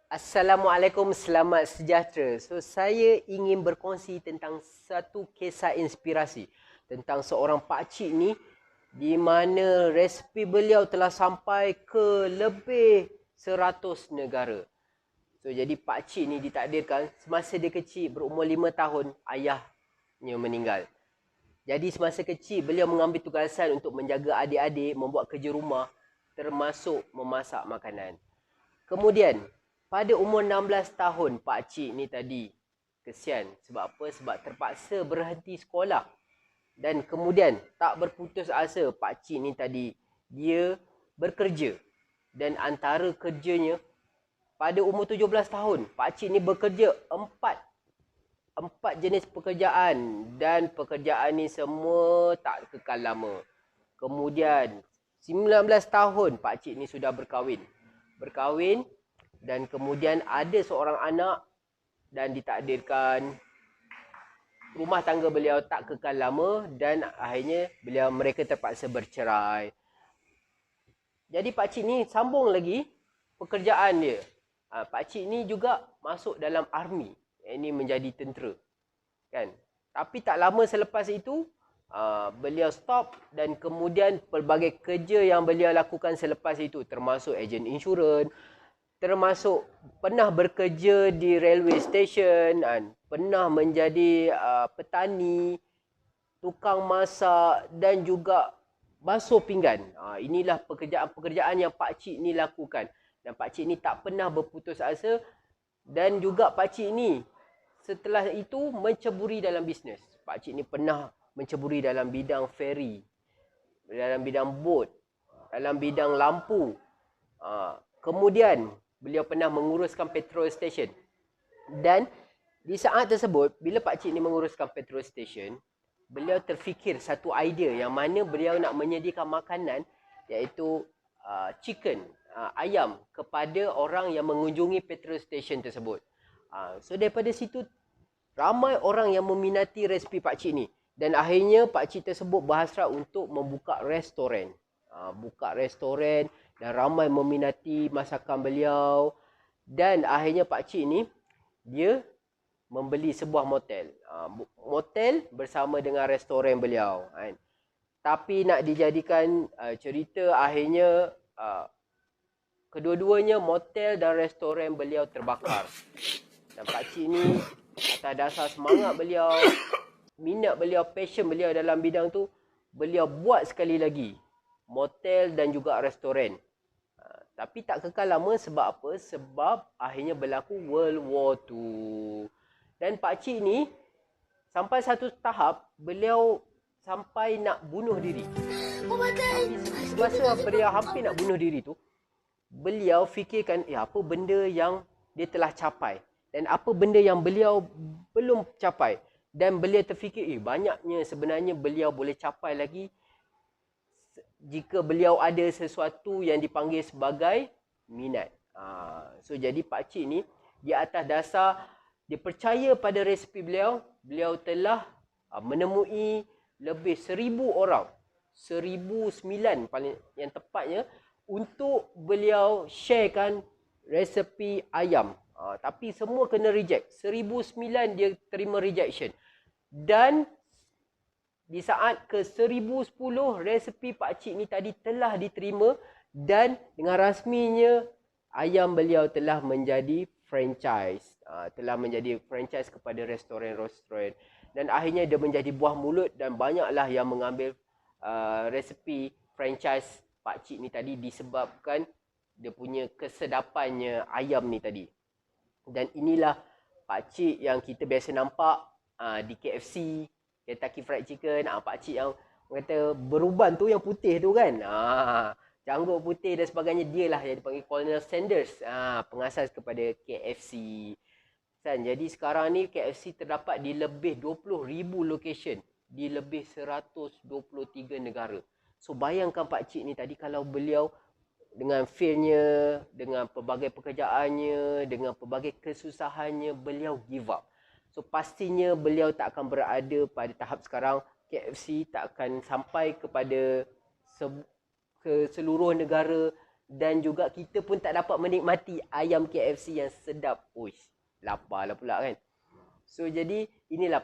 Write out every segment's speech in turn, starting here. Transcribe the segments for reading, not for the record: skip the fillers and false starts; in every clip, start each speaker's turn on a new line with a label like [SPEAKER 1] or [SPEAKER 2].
[SPEAKER 1] Assalamualaikum, selamat sejahtera. Saya ingin berkongsi tentang satu kisah inspirasi tentang seorang pakcik ni di mana resipi beliau telah sampai ke lebih 100 negara. Jadi pakcik ni ditakdirkan semasa dia kecil berumur 5 tahun, ayahnya meninggal. Jadi semasa kecil beliau mengambil tugasan untuk menjaga adik-adik, membuat kerja rumah termasuk memasak makanan. Kemudian, pada umur 16 tahun, pakcik ni tadi kesian. Sebab apa? Sebab terpaksa berhenti sekolah. Dan kemudian, tak berputus asa, pakcik ni tadi, dia bekerja. Dan antara kerjanya, pada umur 17 tahun, pakcik ni bekerja empat jenis pekerjaan. Dan pekerjaan ni semua tak kekal lama. Kemudian, 19 tahun, pakcik ni sudah berkahwin. Dan kemudian ada seorang anak dan ditakdirkan rumah tangga beliau tak kekal lama dan akhirnya mereka terpaksa bercerai. Jadi pakcik ni sambung lagi pekerjaan dia. Pakcik ni juga masuk dalam army. Ini menjadi tentera. Kan? Tapi tak lama selepas itu beliau stop dan kemudian pelbagai kerja yang beliau lakukan selepas itu termasuk ejen insurans, termasuk pernah bekerja di railway station, pernah menjadi petani, tukang masak dan juga basuh pinggan. Inilah pekerjaan-pekerjaan yang pakcik ni lakukan. Dan pakcik ni tak pernah berputus asa dan juga pakcik ni setelah itu menceburi dalam bisnes. Pakcik ni pernah menceburi dalam bidang ferry, dalam bidang bot, dalam bidang lampu. Kemudian beliau pernah menguruskan petrol station. Dan di saat tersebut, bila pakcik ni menguruskan petrol station, beliau terfikir satu idea yang mana beliau nak menyediakan makanan iaitu chicken, ayam kepada orang yang mengunjungi petrol station tersebut. So daripada situ ramai orang yang meminati resipi pakcik ni dan akhirnya pakcik tersebut berhasrat untuk membuka restoran. Buka restoran dan ramai meminati masakan beliau dan akhirnya pakcik ni dia membeli sebuah motel. Motel bersama dengan restoran beliau. Tapi nak dijadikan cerita akhirnya kedua-duanya motel dan restoran beliau terbakar. Dan pakcik ni atas dasar semangat beliau, minat beliau, passion beliau dalam bidang tu, beliau buat sekali lagi motel dan juga restoran. Tapi tak kekal lama sebab apa? Sebab akhirnya berlaku World War II. Dan pakcik ni sampai satu tahap beliau sampai nak bunuh diri. Semasa beliau hampir nak bunuh diri tu, beliau fikirkan apa benda yang dia telah capai dan apa benda yang beliau belum capai. Dan beliau terfikir banyaknya sebenarnya beliau boleh capai lagi jika beliau ada sesuatu yang dipanggil sebagai minat. So jadi pakcik ni di atas dasar dia percaya pada resipi beliau, beliau telah menemui lebih 1,000 orang, 1,009 paling yang tepatnya, untuk beliau sharekan resepi ayam. Tapi semua kena reject. 1,009 dia terima rejection. Dan di saat ke 1,010 resepi pakcik ni tadi telah diterima dan dengan rasminya ayam beliau telah menjadi franchise. Telah menjadi franchise kepada restoran-restoran. Dan akhirnya dia menjadi buah mulut dan banyaklah yang mengambil resepi franchise pakcik ni tadi disebabkan dia punya kesedapannya ayam ni tadi. Dan inilah pakcik yang kita biasa nampak di KFC, Kentucky Fried Chicken. Pakcik yang kata beruban tu yang putih tu kan. Janggut putih dan sebagainya, dia lah yang dipanggil Colonel Sanders, pengasas kepada KFC. Jadi sekarang ni KFC terdapat di lebih 20,000 location di lebih 123 negara. So bayangkan pakcik ni tadi kalau beliau dengan fearnya, dengan pelbagai pekerjaannya, dengan pelbagai kesusahannya, beliau give up. So pastinya beliau tak akan berada pada tahap sekarang. KFC tak akan sampai kepada ke seluruh negara dan juga kita pun tak dapat menikmati ayam KFC yang sedap. Uish, lapar lah pula kan. So jadi inilah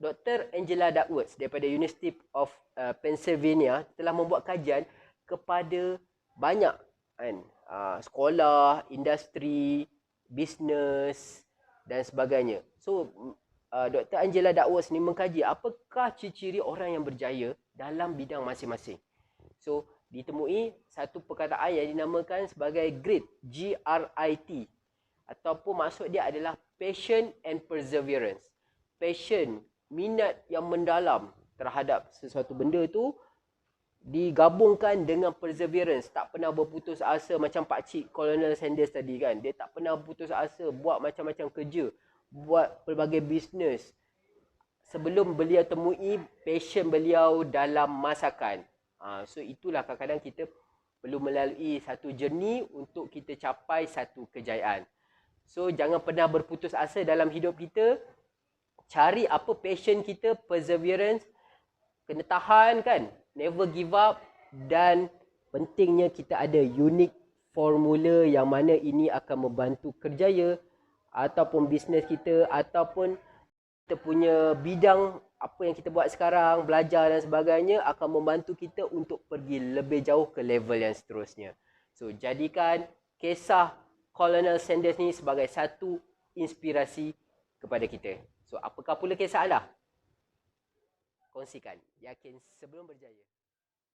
[SPEAKER 1] Dr. Angela Duckworth daripada University of Pennsylvania telah membuat kajian kepada banyak kan, sekolah, industri, bisnes dan sebagainya. So Dr. Angela Duckworth ni mengkaji apakah ciri-ciri orang yang berjaya dalam bidang masing-masing. So ditemui satu perkataan yang dinamakan sebagai GRIT, G-R-I-T, ataupun maksud dia adalah passion and perseverance. Passion, minat yang mendalam terhadap sesuatu benda tu digabungkan dengan perseverance, tak pernah berputus asa macam Pakcik Colonel Sanders tadi kan. Dia tak pernah berputus asa buat macam-macam kerja, buat pelbagai bisnes sebelum beliau temui passion beliau dalam masakan. So itulah kadang-kadang kita perlu melalui satu journey untuk kita capai satu kejayaan. So jangan pernah berputus asa dalam hidup kita. Cari apa passion kita, perseverance, kena tahan kan, never give up, dan pentingnya kita ada unique formula yang mana ini akan membantu kerjaya ataupun bisnes kita ataupun kita punya bidang apa yang kita buat sekarang, belajar dan sebagainya akan membantu kita untuk pergi lebih jauh ke level yang seterusnya. So jadikan kisah Colonel Sanders ni sebagai satu inspirasi kepada kita. So apakah pula kisah anda? Kongsikan. Yakin sebelum berjaya.